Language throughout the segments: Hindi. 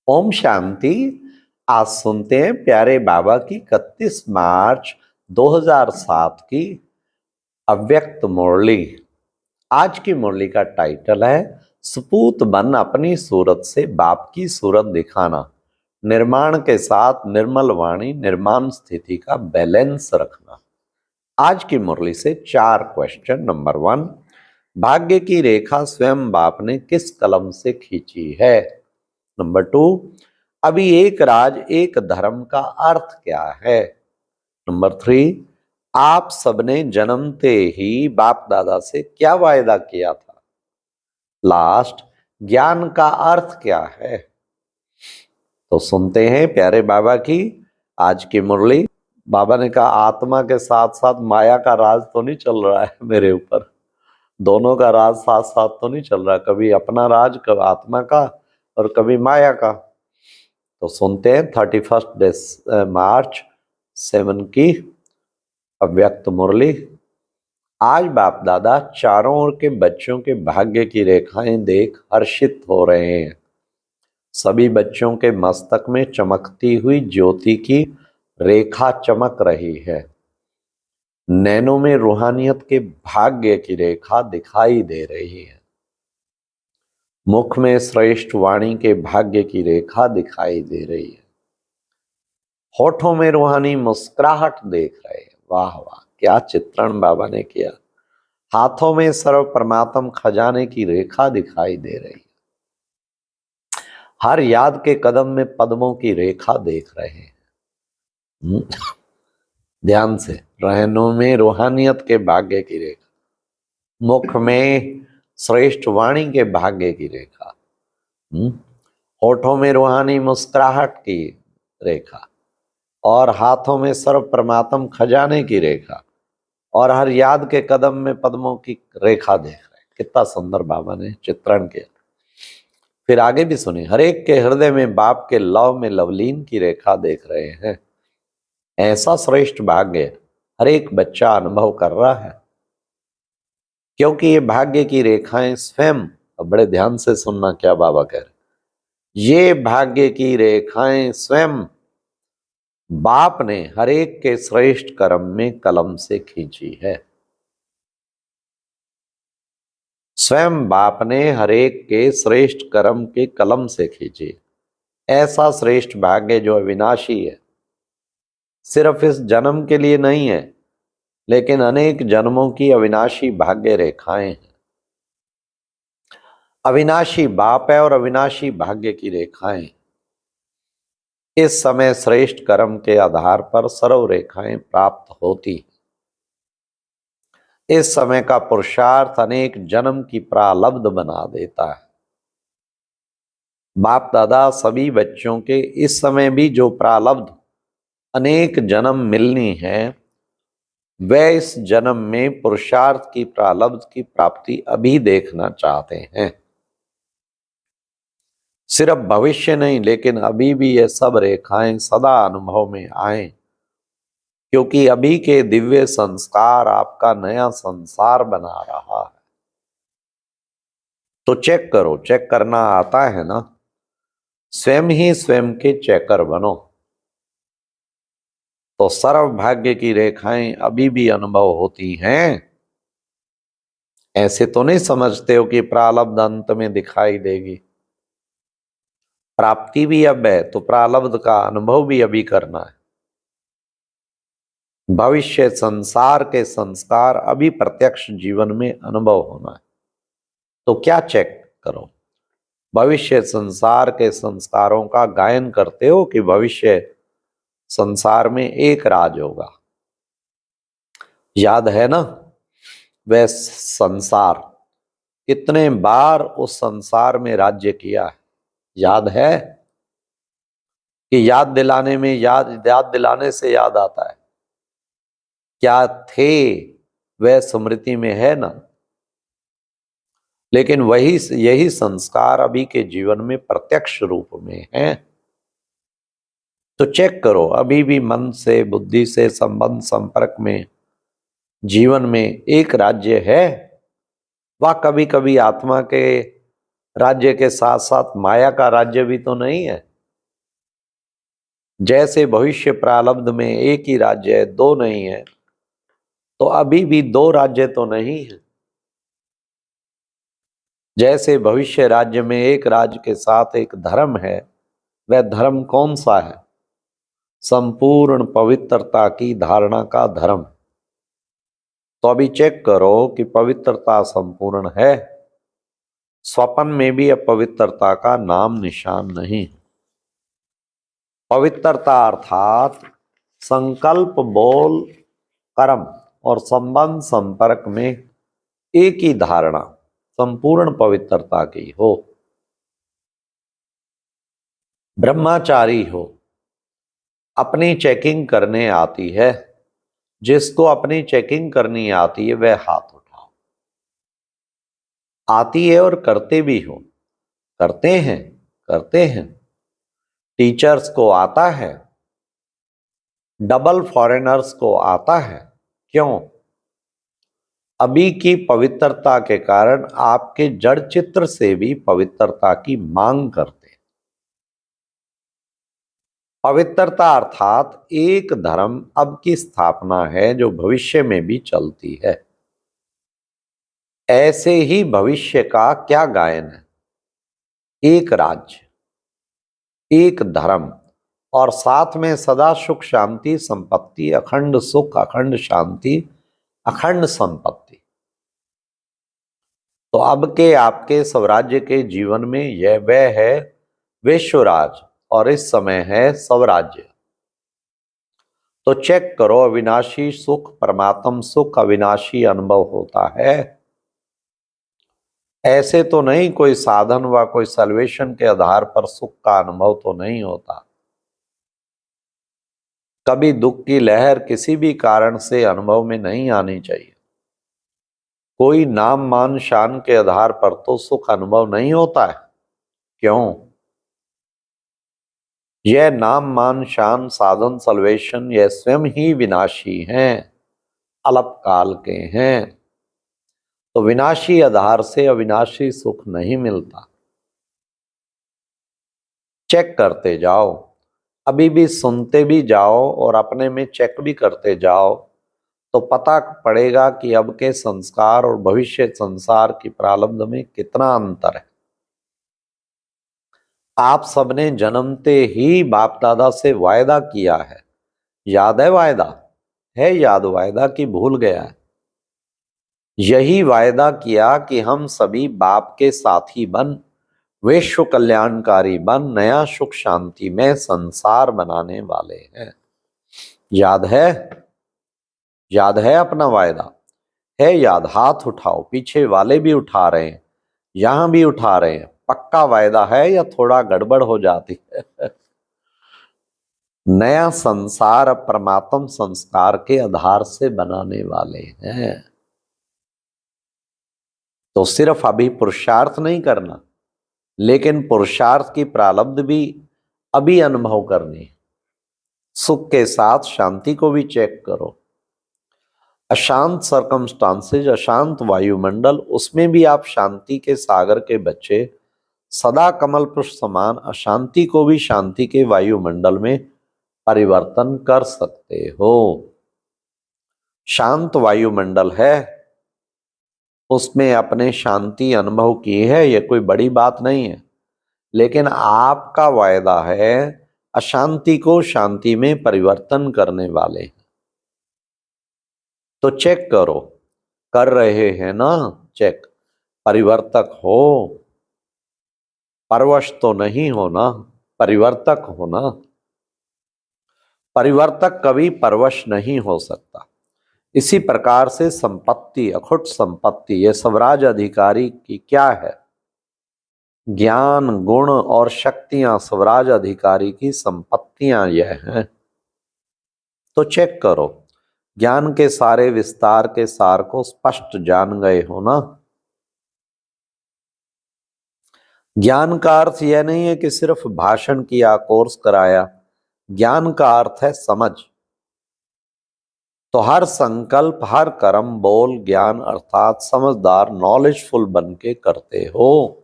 ओम शांति। आज सुनते हैं प्यारे बाबा की 31 मार्च 2007 की अव्यक्त मुरली। आज की मुरली का टाइटल है सपूत बन अपनी सूरत से बाप की सूरत दिखाना, निर्माण के साथ निर्मल वाणी, निर्माण स्थिति का बैलेंस रखना। आज की मुरली से 4 क्वेश्चन। नंबर 1, भाग्य की रेखा स्वयं बाप ने किस कलम से खींची है? नंबर 2, अभी एक राज एक धर्म का अर्थ क्या है? नंबर 3, आप सबने जन्मते ही बाप दादा से क्या वायदा किया था? लास्ट, ज्ञान का अर्थ क्या है? तो सुनते हैं प्यारे बाबा की आज की मुरली। बाबा ने कहा आत्मा के साथ साथ माया का राज तो नहीं चल रहा है मेरे ऊपर, दोनों का राज साथ साथ तो नहीं चल रहा, कभी अपना राज, कभी आत्मा का और कभी माया का। तो सुनते हैं 31 मार्च 7 की अव्यक्त मुरली। आज बाप दादा चारों ओर के बच्चों के भाग्य की रेखाएं देख हर्षित हो रहे हैं। सभी बच्चों के मस्तक में चमकती हुई ज्योति की रेखा चमक रही है। नैनों में रूहानियत के भाग्य की रेखा दिखाई दे रही है। मुख में श्रेष्ठ वाणी के भाग्य की रेखा दिखाई दे रही है। होठों में रूहानी मुस्कुराहट देख रहे हैं। वाह वाह, क्या चित्रण बाबा ने किया। हाथों में सर्व परमात्म खजाने की रेखा दिखाई दे रही है। हर याद के कदम में पद्मों की रेखा देख रहे हैं। ध्यान से, रहनों में रूहानियत के भाग्य की रेखा, मुख में श्रेष्ठ वाणी के भाग्य की रेखा, होठों में रूहानी मुस्कुराहट की रेखा और हाथों में सर्व परमात्म खजाने की रेखा और हर याद के कदम में पद्मों की रेखा देख रहे हैं। कितना सुंदर बाबा ने चित्रण किया। फिर आगे भी सुने, हर एक के हृदय में बाप के लव में लवलीन की रेखा देख रहे हैं। ऐसा श्रेष्ठ भाग्य हर एक बच्चा अनुभव कर रहा है, क्योंकि ये भाग्य की रेखाएं स्वयं, बड़े ध्यान से सुनना क्या बाबा कह रहे, ये भाग्य की रेखाएं स्वयं बाप ने हर एक के श्रेष्ठ कर्म में कलम से खींची है। स्वयं बाप ने हर एक के श्रेष्ठ कर्म के कलम से खींची। ऐसा श्रेष्ठ भाग्य जो अविनाशी है, सिर्फ इस जन्म के लिए नहीं है, लेकिन अनेक जन्मों की अविनाशी भाग्य रेखाएं हैं। अविनाशी बाप है और अविनाशी भाग्य की रेखाएं। इस समय श्रेष्ठ कर्म के आधार पर सर्व रेखाएं प्राप्त होती। इस समय का पुरुषार्थ अनेक जन्म की प्रालब्ध बना देता है। बाप दादा सभी बच्चों के इस समय भी जो प्रालब्ध अनेक जन्म मिलनी है, वे इस जन्म में पुरुषार्थ की प्रालब्ध की प्राप्ति अभी देखना चाहते हैं। सिर्फ भविष्य नहीं, लेकिन अभी भी ये सब रेखाएं सदा अनुभव में आए, क्योंकि अभी के दिव्य संस्कार आपका नया संसार बना रहा है। तो चेक करो, चेक करना आता है ना, स्वयं ही स्वयं के चेकर बनो। तो सर्व भाग्य की रेखाएं अभी भी अनुभव होती हैं। ऐसे तो नहीं समझते हो कि प्रालब्ध अंत में दिखाई देगी। प्राप्ति भी अब है, तो प्रालब्ध का अनुभव भी अभी करना है। भविष्य संसार के संस्कार अभी प्रत्यक्ष जीवन में अनुभव होना है। तो क्या चेक करो, भविष्य संसार के संस्कारों का गायन करते हो कि भविष्य संसार में एक राज होगा। याद है ना, वह संसार कितने बार उस संसार में राज्य किया है, याद है? कि याद दिलाने में याद दिलाने से याद आता है, क्या थे वह स्मृति में है ना। लेकिन वही यही संस्कार अभी के जीवन में प्रत्यक्ष रूप में है। तो चेक करो, अभी भी मन से बुद्धि से संबंध संपर्क में जीवन में एक राज्य है, वह कभी कभी आत्मा के राज्य के साथ साथ माया का राज्य भी तो नहीं है। जैसे भविष्य प्रारब्ध में एक ही राज्य है, दो नहीं है, तो अभी भी दो राज्य तो नहीं है। जैसे भविष्य राज्य में एक राज्य के साथ एक धर्म है, वह धर्म कौन सा है? संपूर्ण पवित्रता की धारणा का धर्म। तो अभी चेक करो कि पवित्रता संपूर्ण है। स्वप्न में भी अपवित्रता का नाम निशान नहीं। पवित्रता अर्थात संकल्प, बोल, कर्म और संबंध संपर्क में एक ही धारणा संपूर्ण पवित्रता की हो। ब्रह्मचारी हो, अपनी चेकिंग करने आती है। जिसको अपनी चेकिंग करनी आती है वह हाथ उठाओ। आती है और करते भी हो। करते हैं। टीचर्स को आता है, डबल फॉरेनर्स को आता है। क्यों? अभी की पवित्रता के कारण आपके जड़ चित्र से भी पवित्रता की मांग करते हैं। पवित्रता अर्थात एक धर्म अब की स्थापना है जो भविष्य में भी चलती है। ऐसे ही भविष्य का क्या गायन है? एक राज्य, एक धर्म और साथ में सदा सुख शांति संपत्ति, अखंड सुख, अखंड शांति, अखंड संपत्ति। तो अब के आपके स्वराज्य के जीवन में यह वह है विश्वराज और इस समय है स्वराज्य। तो चेक करो, अविनाशी सुख, परमात्म सुख अविनाशी अनुभव होता है। ऐसे तो नहीं कोई साधन व कोई सल्वेशन के आधार पर सुख का अनुभव तो नहीं होता। कभी दुख की लहर किसी भी कारण से अनुभव में नहीं आनी चाहिए। कोई नाम मान शान के आधार पर तो सुख अनुभव नहीं होता है। क्यों? यह नाम मान शान साधन सल्वेशन यह स्वयं ही विनाशी हैं, अल्पकाल के हैं। तो विनाशी आधार से अविनाशी सुख नहीं मिलता। चेक करते जाओ, अभी भी सुनते भी जाओ और अपने में चेक भी करते जाओ, तो पता पड़ेगा कि अब के संस्कार और भविष्य संसार की प्रारब्ध में कितना अंतर है। आप सबने जन्मते ही बाप दादा से वायदा किया है। याद है वायदा? है याद वायदा कि भूल गया है? यही वायदा किया कि हम सभी बाप के साथी बन विश्व कल्याणकारी बन नया सुख शांति में संसार बनाने वाले हैं। याद है? याद है अपना वायदा? है याद? हाथ उठाओ। पीछे वाले भी उठा रहे हैं, यहां भी उठा रहे हैं। पक्का वायदा है या थोड़ा गड़बड़ हो जाती है? नया संसार परमात्म संस्कार के आधार से बनाने वाले हैं। तो सिर्फ अभी पुरुषार्थ नहीं करना, लेकिन पुरुषार्थ की प्रारब्ध भी अभी अनुभव करनी है। सुख के साथ शांति को भी चेक करो। अशांत सर्कमस्टांसेज, अशांत वायुमंडल, उसमें भी आप शांति के सागर के बच्चे सदा कमल पुष्प समान अशांति को भी शांति के वायुमंडल में परिवर्तन कर सकते हो। शांत वायुमंडल है, उसमें अपने शांति अनुभव की है, यह कोई बड़ी बात नहीं है। लेकिन आपका वायदा है अशांति को शांति में परिवर्तन करने वाले। तो चेक करो, कर रहे हैं ना चेक? परिवर्तक हो, परवश तो नहीं होना, परिवर्तक होना। परिवर्तक कभी परवश नहीं हो सकता। इसी प्रकार से संपत्ति, अखुट संपत्ति, यह स्वराज अधिकारी की क्या है? ज्ञान, गुण और शक्तियां स्वराज अधिकारी की संपत्तियां यह हैं। तो चेक करो, ज्ञान के सारे विस्तार के सार को स्पष्ट जान गए हो ना? ज्ञान का अर्थ यह नहीं है कि सिर्फ भाषण किया, कोर्स कराया। ज्ञान का अर्थ है समझ। तो हर संकल्प, हर कर्म, बोल, ज्ञान अर्थात समझदार, नॉलेजफुल बन के करते हो।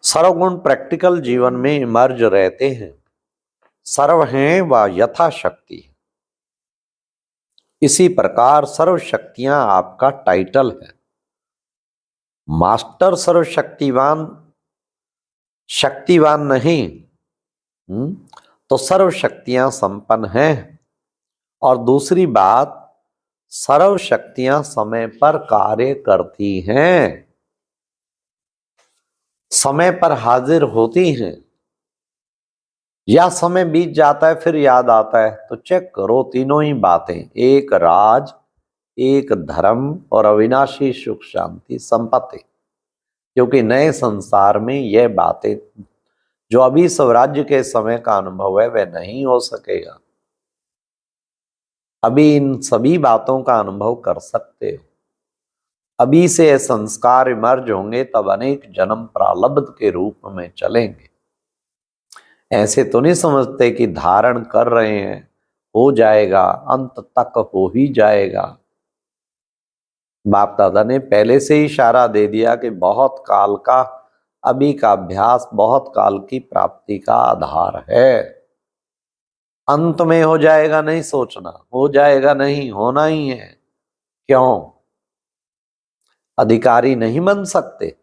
सर्वगुण प्रैक्टिकल जीवन में इमर्ज रहते हैं। सर्व हैं व यथाशक्ति। इसी प्रकार सर्वशक्तियां आपका टाइटल है। मास्टर सर्वशक्तिवान शक्तिवान नहीं, तो सर्वशक्तियां संपन्न हैं। और दूसरी बात, सर्वशक्तियां समय पर कार्य करती हैं, समय पर हाजिर होती हैं। या समय बीत जाता है फिर याद आता है, तो चेक करो तीनों ही बातें, एक राज, एक धर्म और अविनाशी सुख शांति संपत्ति। क्योंकि नए संसार में यह बातें जो अभी स्वराज्य के समय का अनुभव है वह नहीं हो सकेगा। अभी इन सभी बातों का अनुभव कर सकते हो। अभी से संस्कार इमर्ज होंगे तब अनेक जन्म प्रारब्ध के रूप में चलेंगे। ऐसे तो नहीं समझते कि धारण कर रहे हैं, हो जाएगा, अंत तक हो ही जाएगा। बाप दादा ने पहले से ही इशारा दे दिया कि बहुत काल का अभी का अभ्यास बहुत काल की प्राप्ति का आधार है। अंत में हो जाएगा नहीं सोचना, हो जाएगा नहीं, होना ही है। क्यों? अधिकारी नहीं बन सकते।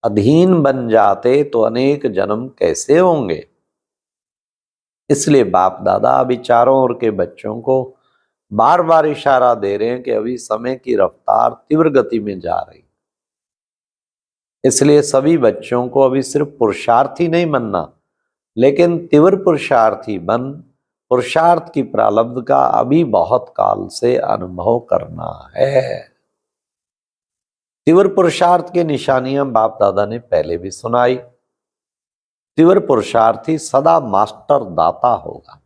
अधीन बन जाते तो अनेक जन्म कैसे होंगे। इसलिए बाप दादा अभी चारों ओर के बच्चों को बार बार इशारा दे रहे हैं कि अभी समय की रफ्तार तीव्र गति में जा रही। इसलिए सभी बच्चों को अभी सिर्फ पुरुषार्थी नहीं बनना, लेकिन तीव्र पुरुषार्थी बन पुरुषार्थ की प्रारब्ध का अभी बहुत काल से अनुभव करना है। तीव्र पुरुषार्थ की निशानियां बाप दादा ने पहले भी सुनाई। तीव्र पुरुषार्थी सदा मास्टर दाता होगा,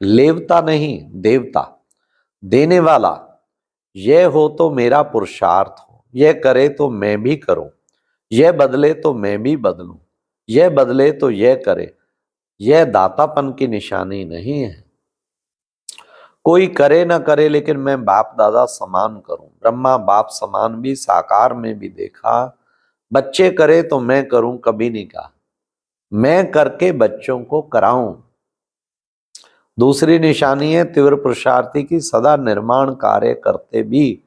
लेवता नहीं, देवता, देने वाला। यह हो तो मेरा पुरुषार्थ हो, यह करे तो मैं भी करूं, यह बदले तो मैं भी बदलूं, यह बदले तो यह करे। यह दातापन की निशानी नहीं है। कोई करे ना करे लेकिन मैं बाप दादा समान करूं। ब्रह्मा बाप समान भी साकार में भी देखा। बच्चे करे तो मैं करूं कभी नहीं कहा, मैं करके बच्चों को कराऊं। दूसरी निशानी है तीव्र पुरुषार्थी की सदा निर्माण कार्य करते भी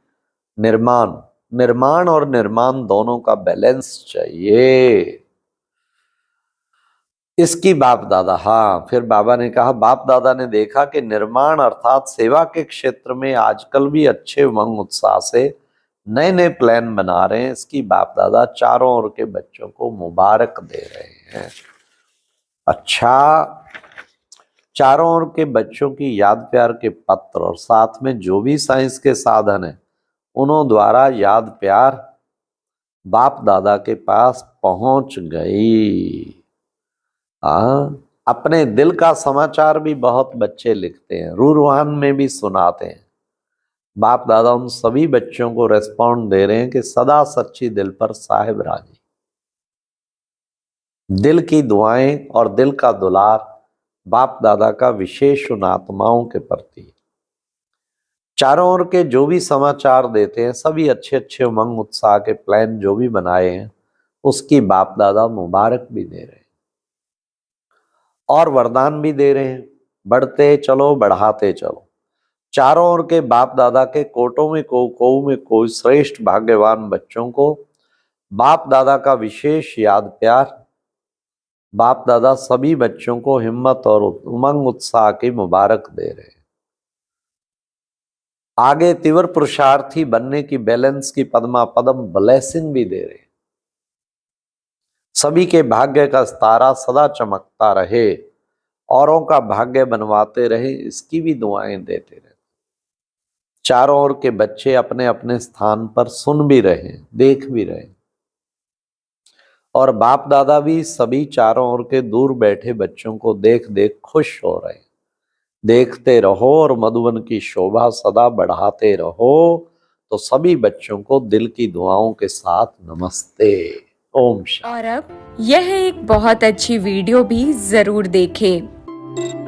निर्माण और निर्माण दोनों का बैलेंस चाहिए। इसकी बाप दादा, हाँ, फिर बाबा ने कहा बाप दादा ने देखा कि निर्माण अर्थात सेवा के क्षेत्र में आजकल भी अच्छे उमंग उत्साह से नए नए प्लान बना रहे हैं। इसकी बाप दादा चारों ओर के बच्चों को मुबारक दे रहे हैं। अच्छा, चारों ओर के बच्चों की याद प्यार के पत्र और साथ में जो भी साइंस के साधन है उन्हों द्वारा याद प्यार बाप दादा के पास पहुंच गई। अपने दिल का समाचार भी बहुत बच्चे लिखते हैं, रूरवान में भी सुनाते हैं। बाप दादा उन सभी बच्चों को रेस्पॉन्ड दे रहे हैं कि सदा सच्ची दिल पर साहिब राजी। दिल की दुआएं और दिल का दुलार बाप दादा का विशेष उन आत्माओं के प्रति। चारों ओर के जो भी समाचार देते हैं, सभी अच्छे अच्छे उमंग उत्साह के प्लान जो भी बनाए हैं उसकी बाप दादा मुबारक भी दे रहे हैं और वरदान भी दे रहे हैं, बढ़ते चलो बढ़ाते चलो। चारों ओर के बाप दादा के कोटों में कोई श्रेष्ठ भाग्यवान बच्चों को बाप दादा का विशेष याद प्यार। बाप दादा सभी बच्चों को हिम्मत और उमंग उत्साह की मुबारक दे रहे हैं। आगे तीव्र पुरुषार्थी बनने की बैलेंस की पद्मा पदम ब्लेसिंग भी दे रहे हैं। सभी के भाग्य का सितारा सदा चमकता रहे, औरों का भाग्य बनवाते रहे, इसकी भी दुआएं देते रहे। चारों ओर के बच्चे अपने अपने स्थान पर सुन भी रहे, देख भी रहे, और बाप दादा भी सभी चारों ओर के दूर बैठे बच्चों को देख देख खुश हो रहे। देखते रहो और मधुबन की शोभा सदा बढ़ाते रहो। तो सभी बच्चों को दिल की दुआओं के साथ नमस्ते, ओम शांति। और अब यह एक बहुत अच्छी वीडियो भी जरूर देखें।